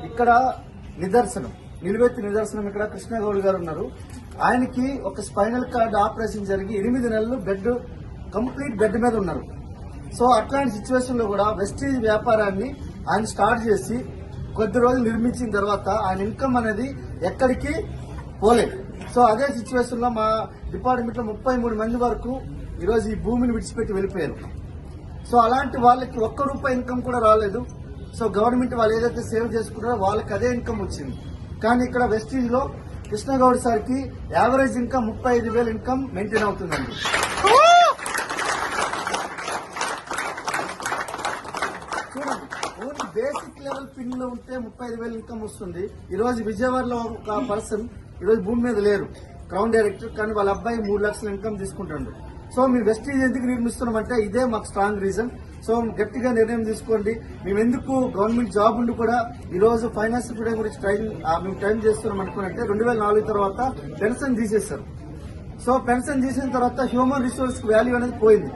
ఇక్కడ నిదర్శనం, నిలువెత్తి నిదర్శనం ఇక్కడ కృష్ణగౌడ్ గారు ఉన్నారు. ఆయనకి ఒక స్పైనల్ కార్డ్ ఆపరేషన్ జరిగి 8 నెలలు కంప్లీట్ బెడ్ మీద ఉన్నారు. సో అట్లాంటి సిచ్యువేషన్ లో కూడా వెస్టీజ్ వ్యాపారాన్ని ఆయన స్టార్ట్ చేసి కొద్ది రోజులు నిర్మించిన తర్వాత ఆయన ఇన్కమ్ అనేది ఎక్కడికి పోలేదు. సో అదే సిచ్యువేషన్ లో మా డిపార్ట్మెంట్ లో 33 మంది వరకు ఈరోజు ఈ భూమిని విడిచిపెట్టి వెళ్ళిపోయారు. సో అలాంటి వాళ్ళకి ₹1 ఇన్కమ్ కూడా రాలేదు. సో గవర్నమెంట్ వాళ్ళు ఏదైతే సేవ్ చేసుకున్నారో వాళ్ళకి అదే ఇన్కమ్ వచ్చింది. కానీ ఇక్కడ వెస్టీజ్ లో కృష్ణగౌడ్ సార్ కి యావరేజ్ ఇన్కమ్ 35,000 ఇన్కమ్ మెయింటైన్ అవుతుందండి. చూడండి, ఓన్లీ బేసిక్ లెవెల్ పిన్ లో ఉంటే 35,000 ఇన్కమ్ వస్తుంది. ఈ రోజు విజయవాడలో ఒక పర్సన్ ఈ రోజు భూమి మీద లేరు, క్రౌన్ డైరెక్టర్, కానీ వాళ్ళ అబ్బాయి 3 లక్షల ఇన్కమ్ తీసుకుంటాడు. సో మేము వెస్టీజ్ ఎందుకు నిర్మిస్తున్నామంటే ఇదే మాకు స్ట్రాంగ్ రీజన్. సో గట్టిగా నిర్ణయం తీసుకోండి. మేము ఎందుకు గవర్నమెంట్ జాబ్ ఉండి కూడా ఈ రోజు ఫైనాన్స్ ఫ్రీడమ్ గురించి మేము టైం చేస్తున్నాం అనుకున్నట్టే 2004 తర్వాత పెన్షన్ తీసేశారు. సో పెన్షన్ తీసిన తర్వాత హ్యూమన్ రిసోర్స్ వాల్యూ అనేది పోయింది.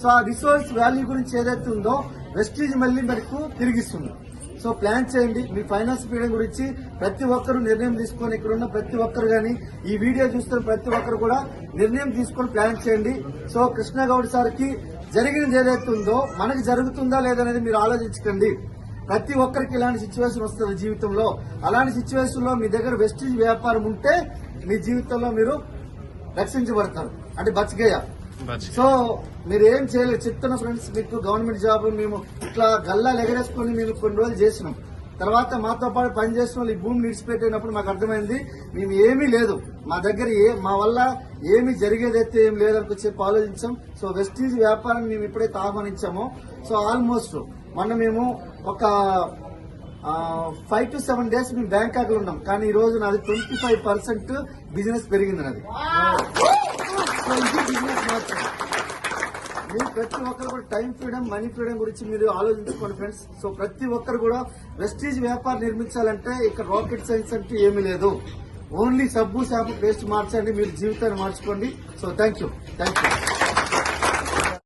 సో ఆ రిసోర్స్ వాల్యూ గురించి ఏదైతే ఉందో వెస్టీజ్ మళ్ళీ మనకు తిరిగిస్తుంది. సో ప్లాన్ చేయండి. మీ ఫైనాన్స్ ఫ్రీడమ్ గురించి ప్రతి ఒక్కరు నిర్ణయం తీసుకొని, ఇక్కడ ఉన్న ప్రతి ఒక్కరు కానీ ఈ వీడియో చూస్తున్న ప్రతి ఒక్కరు కూడా నిర్ణయం తీసుకొని ప్లాన్ చేయండి. సో కృష్ణగౌడ్ సార్ కి జరిగినది ఏదైతే ఉందో మనకి జరుగుతుందా లేదనేది మీరు ఆలోచించకండి. ప్రతి ఒక్కరికి ఇలాంటి సిచ్యువేషన్ వస్తుంది జీవితంలో. అలాంటి సిచ్యువేషన్ లో మీ దగ్గర వెస్టీజ్ వ్యాపారం ఉంటే మీ జీవితంలో మీరు రక్షించబడతారు, అంటే బతికేయ. సో మీరు ఏం చేయలేదు చెప్తున్నా ఫ్రెండ్స్. మీకు గవర్నమెంట్ జాబ్ మేము ఇట్లా గల్లాలు ఎగరేసుకుని మేము కొన్ని రోజులు చేసినాం. తర్వాత మాతో పాటు పనిచేసిన వాళ్ళు ఈ భూమి విడిచిపెట్టినప్పుడు మాకు అర్థమైంది మేము ఏమీ లేదు, మా దగ్గర మా వల్ల ఏమి జరిగేదైతే ఏం లేదని చెప్పి ఆలోచించాం. సో వెస్టీజ్ వ్యాపారం మేము ఎప్పుడైతే ఆహ్వానించామో, సో ఆల్మోస్ట్ మొన్న మేము ఒక 5 to 7 days మేము బ్యాంకాక్ లో ఉన్నాం. కానీ ఈ రోజు నాది 25% బిజినెస్ పెరిగింది నాది. సో ఇది బిజినెస్ మాత్రం. మీరు ప్రతి ఒక్కరు కూడా టైం ఫ్రీడమ్, మనీ ఫ్రీడమ్ గురించి మీరు ఆలోచించుకోండి ఫ్రెండ్స్. సో ప్రతి ఒక్కరు కూడా వెస్టీజ్ వ్యాపారం నిర్మించాలంటే ఇక్కడ రాకెట్ సైన్స్ అంటే ఏమీ లేదు. ఓన్లీ సబ్బు షాంపూ పేస్ట్ మార్చండి, మీరు జీవితాన్ని మార్చుకోండి. So thank you.